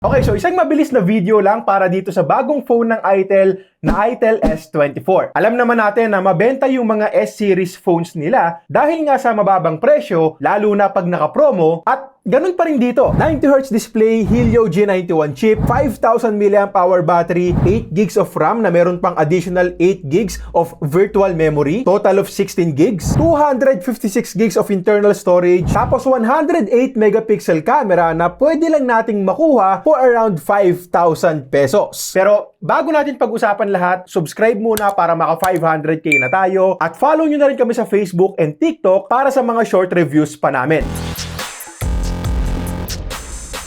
Okay, so isang mabilis na video lang para dito sa bagong phone ng Itel na Itel S24. Alam naman natin na mabenta yung mga S-series phones nila dahil nga sa mababang presyo, lalo na pag naka-promo, at ganun pa rin dito. 90Hz display, Helio G91 chip, 5,000 mAh battery, 8 gigs of RAM na meron pang additional 8 gigs of virtual memory, total of 16 gigs, 256 gigs of internal storage, tapos 108 megapixel camera na pwede lang nating makuha for around 5,000 pesos. Pero bago natin pag-usapan lahat, subscribe muna para maka 500k na tayo at follow nyo na rin kami sa Facebook and TikTok para sa mga short reviews pa namin.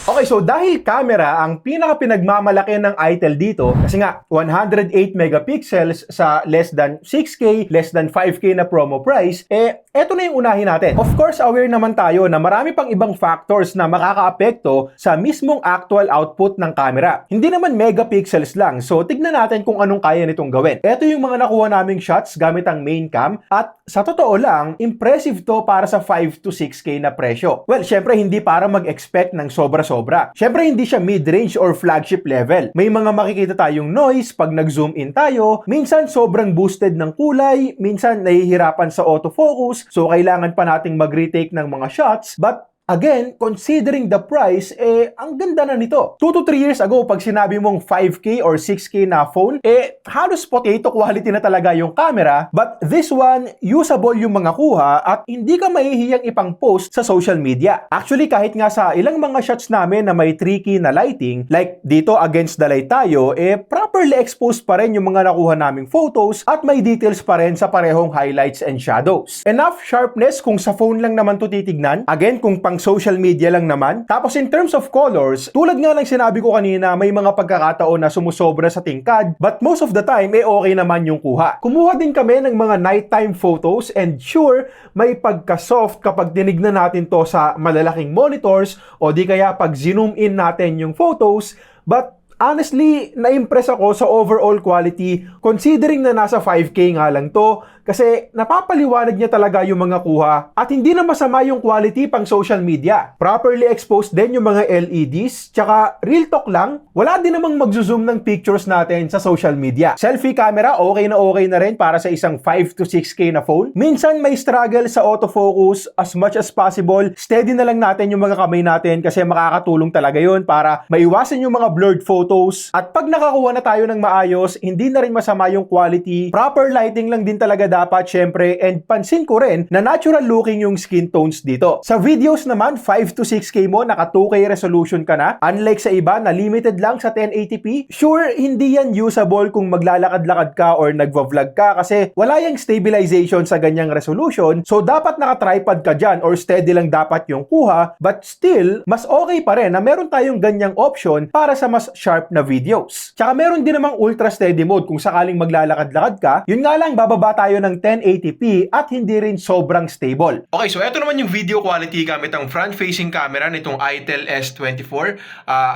Okay, so dahil camera ang pinaka-pinagmamalaki ng Itel dito, kasi nga 108 megapixels sa less than 6K, less than 5K na promo price, eto na yung unahin natin. Of course, aware naman tayo na marami pang ibang factors na makakaapekto sa mismong actual output ng camera. Hindi naman megapixels lang, so tignan natin kung anong kaya nitong gawin. Eto yung mga nakuha naming shots gamit ang main cam, at sa totoo lang, impressive to para sa 5 to 6K na presyo. Well, syempre hindi para mag-expect ng sobra-sobra. Syempre hindi siya mid-range or flagship level. May mga makikita tayong noise pag nag-zoom in tayo, minsan sobrang boosted ng kulay, minsan nahihirapan sa autofocus, so kailangan pa nating mag-retake ng mga shots, but again, considering the price, ang ganda na nito. 2 to 3 years ago, pag sinabi mong 5K or 6K na phone, halos potato quality na talaga yung camera. But this one, usable yung mga kuha at hindi ka mahihiyang ipang-post sa social media. Actually, kahit nga sa ilang mga shots namin na may tricky na lighting, like dito against the light tayo, properly exposed pa rin yung mga nakuha naming photos at may details pa rin sa parehong highlights and shadows. Enough sharpness kung sa phone lang naman to titignan. Again, kung pang social media lang naman. Tapos in terms of colors, tulad nga ng sinabi ko kanina, may mga pagkakataon na sumusobra sa tingkad, but most of the time, okay naman yung kuha. Kumuha din kami ng mga nighttime photos, and sure, may pagka-soft kapag tinignan natin to sa malalaking monitors o di kaya pag zoom in natin yung photos, but honestly, na-impress ako sa overall quality considering na nasa 5K nga lang to, kasi napapaliwanag niya talaga yung mga kuha at hindi na masama yung quality pang social media. Properly exposed din yung mga LEDs, tsaka real talk lang, wala din namang magzo-zoom ng pictures natin sa social media. Selfie camera, okay na rin para sa isang 5 to 6K na phone. Minsan may struggle sa autofocus, as much as possible, steady na lang natin yung mga kamay natin kasi makakatulong talaga yun para maiwasan yung mga blurred photos. At pag nakakuha na tayo ng maayos, hindi na rin masama yung quality. Proper lighting lang din talaga dapat, syempre, and pansin ko rin na natural looking yung skin tones dito. Sa videos naman, 5 to 6K mo, naka 2K resolution ka na. Unlike sa iba na limited lang sa 1080p, sure, hindi yan usable kung maglalakad-lakad ka or nagva-vlog ka kasi wala yung stabilization sa ganyang resolution, so dapat naka-tripod ka dyan or steady lang dapat yung kuha, but still, mas okay pa rin na meron tayong ganyang option para sa mas sharp na videos. Tsaka meron din namang ultra steady mode kung sakaling maglalakad-lakad ka, yun nga lang, bababa tayo ng 1080p at hindi rin sobrang stable. Okay, so eto naman yung video quality gamit ang front-facing camera nitong Itel S24.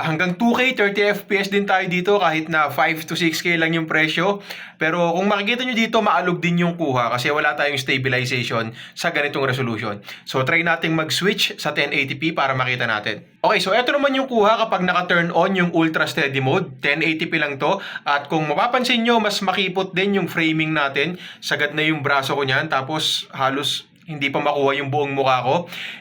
Hanggang 2K 30fps din tayo dito kahit na 5 to 6K lang yung presyo. Pero kung makikita nyo dito, maalog din yung kuha kasi wala tayong stabilization sa ganitong resolution. So try nating mag-switch sa 1080p para makita natin. Okay, so eto naman yung kuha kapag naka-turn on yung ultra steady mode. 1080p lang to. At kung mapapansin nyo, mas makipot din yung framing natin. Sagad na yung braso ko niyan. Tapos halos hindi pa makuha yung buong mukha ko.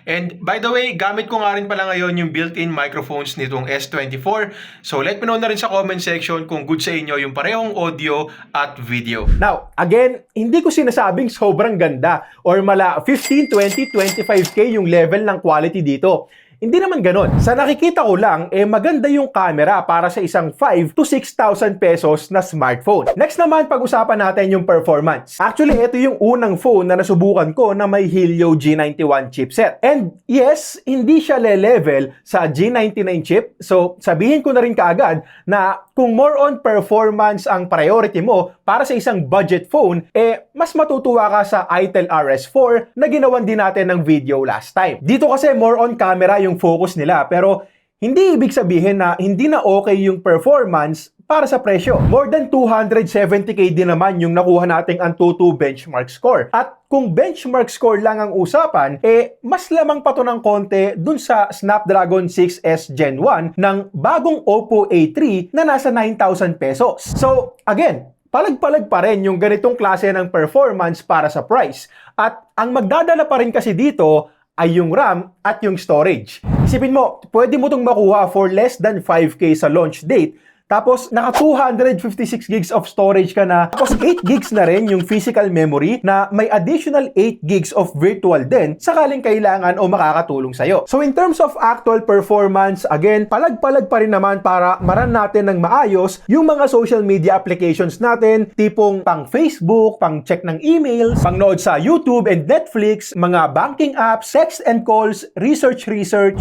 And by the way, gamit ko nga rin pala ngayon yung built-in microphones nitong S24. So let me know na rin sa comment section kung good sa inyo yung parehong audio at video. Now, again, hindi ko sinasabing sobrang ganda or mala 15, 20, 25K yung level ng quality dito. Hindi naman ganon. Sa nakikita ko lang, maganda yung camera para sa isang 5 to 6,000 pesos na smartphone. Next naman, pag-usapan natin yung performance. Actually, ito yung unang phone na nasubukan ko na may Helio G91 chipset. And yes, hindi siya le-level sa G99 chip. So, sabihin ko na rin kaagad na kung more on performance ang priority mo para sa isang budget phone, mas matutuwa ka sa Itel RS4 na ginawan din natin ng video last time. Dito kasi more on camera yung focus nila, pero hindi ibig sabihin na hindi na okay yung performance para sa presyo. More than 270k din naman yung nakuha nating Antutu benchmark score. At kung benchmark score lang ang usapan, mas lamang pa to ng konti dun sa Snapdragon 6S Gen 1 ng bagong Oppo A3 na nasa 9,000 pesos. So, again, palag-palag pa rin yung ganitong klase ng performance para sa price. At ang magdadala pa rin kasi dito ay yung RAM at yung storage. Isipin mo, pwede mo itong makuha for less than 5k sa launch date. Tapos, naka 256 gigs of storage ka na. Tapos, 8 gigs na rin yung physical memory na may additional 8 gigs of virtual din sakaling kailangan o makakatulong sa'yo. So, in terms of actual performance, again, palag-palag pa rin naman para maran natin ng maayos yung mga social media applications natin, tipong pang Facebook, pang check ng emails, pang nood sa YouTube and Netflix, mga banking apps, text and calls, research,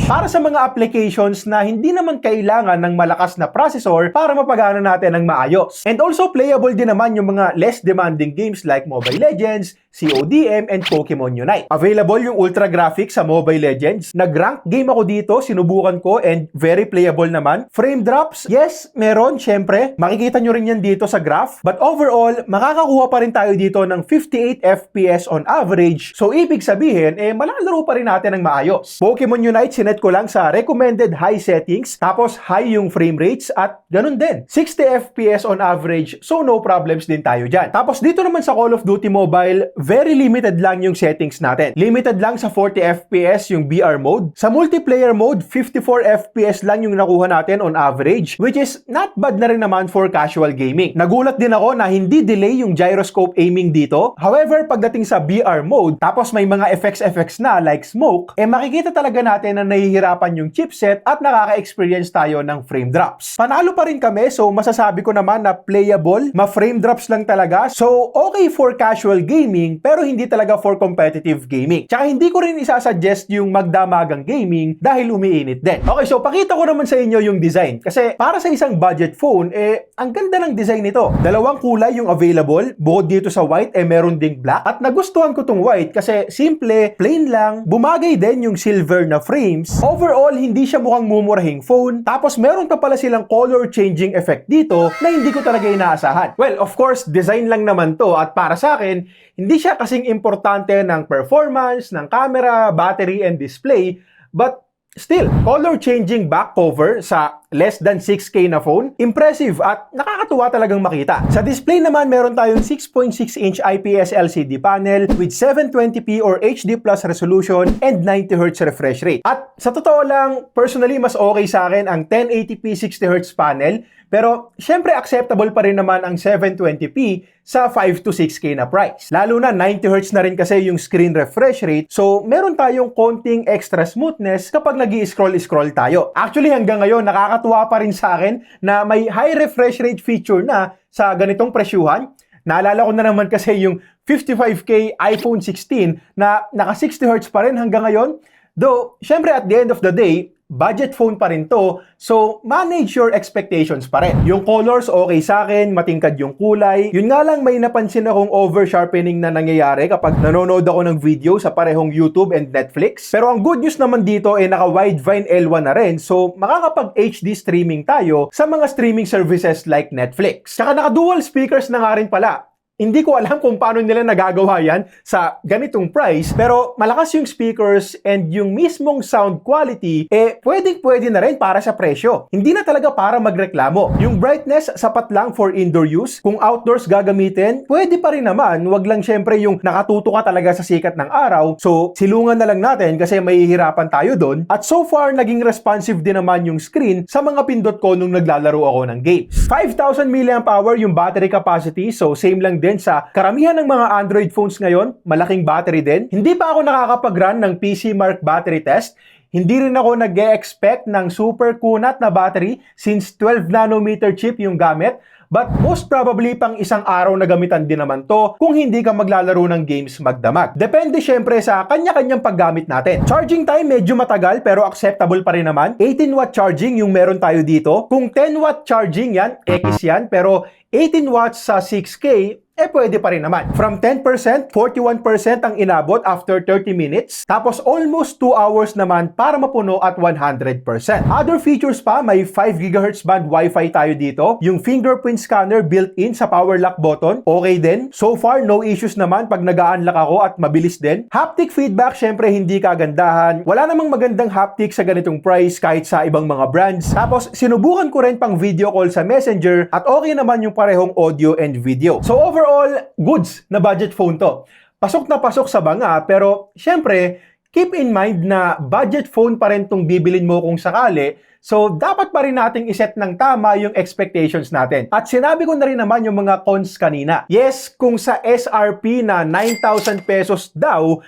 para sa mga applications na hindi naman kailangan ng malakas na processor para mapagana natin ng maayos. And also playable din naman yung mga less demanding games like Mobile Legends, CODM, and Pokemon Unite. Available yung Ultra Graphics sa Mobile Legends. Nag-rank game ako dito, sinubukan ko, and very playable naman. Frame drops, yes, meron, syempre. Makikita nyo rin yan dito sa graph. But overall, makakakuha pa rin tayo dito ng 58 FPS on average. So, ibig sabihin, malalaro pa rin natin ng maayos. Pokemon Unite, sinet ko lang sa recommended high settings, tapos high yung frame rates, at ganun din. 60 FPS on average, so no problems din tayo dyan. Tapos dito naman sa Call of Duty Mobile, very limited lang yung settings natin. Limited lang sa 40 FPS yung BR mode. Sa multiplayer mode, 54 FPS lang yung nakuha natin on average, which is not bad na rin naman for casual gaming. Nagulat din ako na hindi delay yung gyroscope aiming dito. However, pagdating sa BR mode, tapos may mga effects na like smoke, makikita talaga natin na nahihirapan yung chipset at nakaka-experience tayo ng frame drops. Panalo pa rin kami, so masasabi ko naman na playable, ma-frame drops lang talaga. So, okay for casual gaming, pero hindi talaga for competitive gaming. Tsaka hindi ko rin isasuggest yung magdamagang gaming dahil umiinit din. Okay, so pakita ko naman sa inyo yung design. Kasi para sa isang budget phone, ang ganda ng design nito. Dalawang kulay yung available. Bukod dito sa white, meron ding black. At nagustuhan ko tong white kasi simple, plain lang. Bumagay din yung silver na frames. Overall, hindi siya mukhang mumurahing phone. Tapos meron pa pala silang color changing effect dito na hindi ko talaga inaasahan. Well, of course, design lang naman to, at para sa akin, hindi siya kasing importante ng performance, ng camera, battery, and display, but still, color changing back cover sa less than 6K na phone, impressive at nakakatuwa talagang makita. Sa display naman, meron tayong 6.6-inch IPS LCD panel with 720p or HD+ resolution and 90Hz refresh rate. At sa totoo lang, personally, mas okay sa akin ang 1080p 60Hz panel, pero syempre acceptable pa rin naman ang 720p sa 5 to 6K na price. Lalo na 90Hz na rin kasi yung screen refresh rate, so meron tayong konting extra smoothness kapag nag-i-scroll tayo. Actually, hanggang ngayon, nakakatuwa pa rin sa akin na may high refresh rate feature na sa ganitong presyuhan. Naalala ko na naman kasi yung 55K iPhone 16 na naka 60Hz pa rin hanggang ngayon. Though, syempre at the end of the day, budget phone pa rin to, so manage your expectations pa rin. Yung colors, okay sa akin, matingkad yung kulay. Yun nga lang, may napansin akong over-sharpening na nangyayari kapag nanonood ako ng video sa parehong YouTube and Netflix. Pero ang good news naman dito ay naka-Widevine L1 na rin, so makakapag-HD streaming tayo sa mga streaming services like Netflix. Saka naka-dual speakers na nga rin pala. Hindi ko alam kung paano nila nagagawa yan sa ganitong price, pero malakas yung speakers and yung mismong sound quality, pwedeng-pwede na rin para sa presyo. Hindi na talaga para magreklamo. Yung brightness, sapat lang for indoor use. Kung outdoors gagamitin, pwede pa rin naman. Wag lang syempre yung nakatuto ka talaga sa sikat ng araw. So, silungan na lang natin kasi mahihirapan tayo doon. At so far, naging responsive din naman yung screen sa mga pindot ko nung naglalaro ako ng games. 5,000 mAh yung battery capacity, so same lang din sa karamihan ng mga Android phones ngayon, malaking battery din. Hindi pa ako nakakapag-run ng PC Mark battery test. Hindi rin ako nag-e-expect ng super kunat na battery since 12 nanometer chip yung gamit. But most probably pang isang araw na gamitan din naman to kung hindi ka maglalaro ng games magdamag. Depende syempre sa kanya-kanyang paggamit natin. Charging time medyo matagal pero acceptable pa rin naman. 18-watt charging yung meron tayo dito. Kung 10-watt charging yan, X yan, pero 18 watts sa 6K, pwede pa rin naman. From 10%, 41% ang inabot after 30 minutes, tapos almost 2 hours naman para mapuno at 100%. Other features pa, may 5 GHz band Wi-Fi tayo dito, yung fingerprint scanner built-in sa power lock button, okay din. So far, no issues naman pag nag-unlock ako at mabilis din. Haptic feedback, syempre hindi kagandahan. Wala namang magandang haptic sa ganitong price kahit sa ibang mga brands. Tapos, sinubukan ko rin pang video call sa Messenger at okay naman yung parehong audio and video. So overall, goods na budget phone to. Pasok na pasok sa banga, pero syempre, keep in mind na budget phone pa rin tong bibilin mo kung sakali. So, dapat pa rin nating iset ng tama yung expectations natin. At sinabi ko na rin naman yung mga cons kanina. Yes, kung sa SRP na 9,000 pesos daw,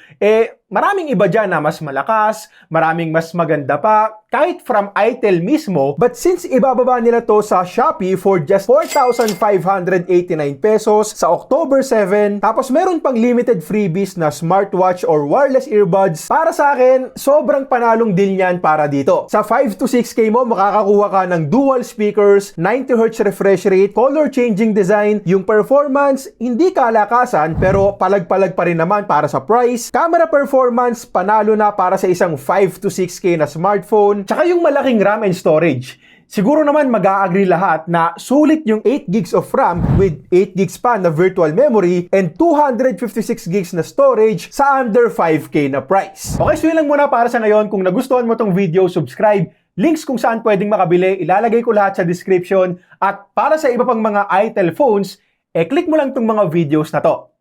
maraming iba dyan na mas malakas, maraming mas maganda pa, kahit from ITEL mismo. But since ibababa nila to sa Shopee for just 4,589 pesos sa October 7, tapos meron pang limited freebies na smartwatch or wireless earbuds, para sa akin, sobrang panalong deal niyan para dito. Sa 5 to 6K mo, makakakuha ka ng dual speakers, 90Hz refresh rate, color changing design, yung performance, hindi kalakasan, pero palag-palag pa rin naman para sa price. Camera performance, panalo na para sa isang 5 to 6K na smartphone. Tsaka yung malaking RAM and storage. Siguro naman mag-a-agree lahat na sulit yung 8 gigs of RAM with 8 gigs pa na virtual memory and 256 gigs na storage sa under 5K na price. Okay, so yun lang muna para sa ngayon. Kung nagustuhan mo tong video, subscribe. Links kung saan pwedeng makabili, ilalagay ko lahat sa description. At para sa iba pang mga ITEL phones, click mo lang tong mga videos na to.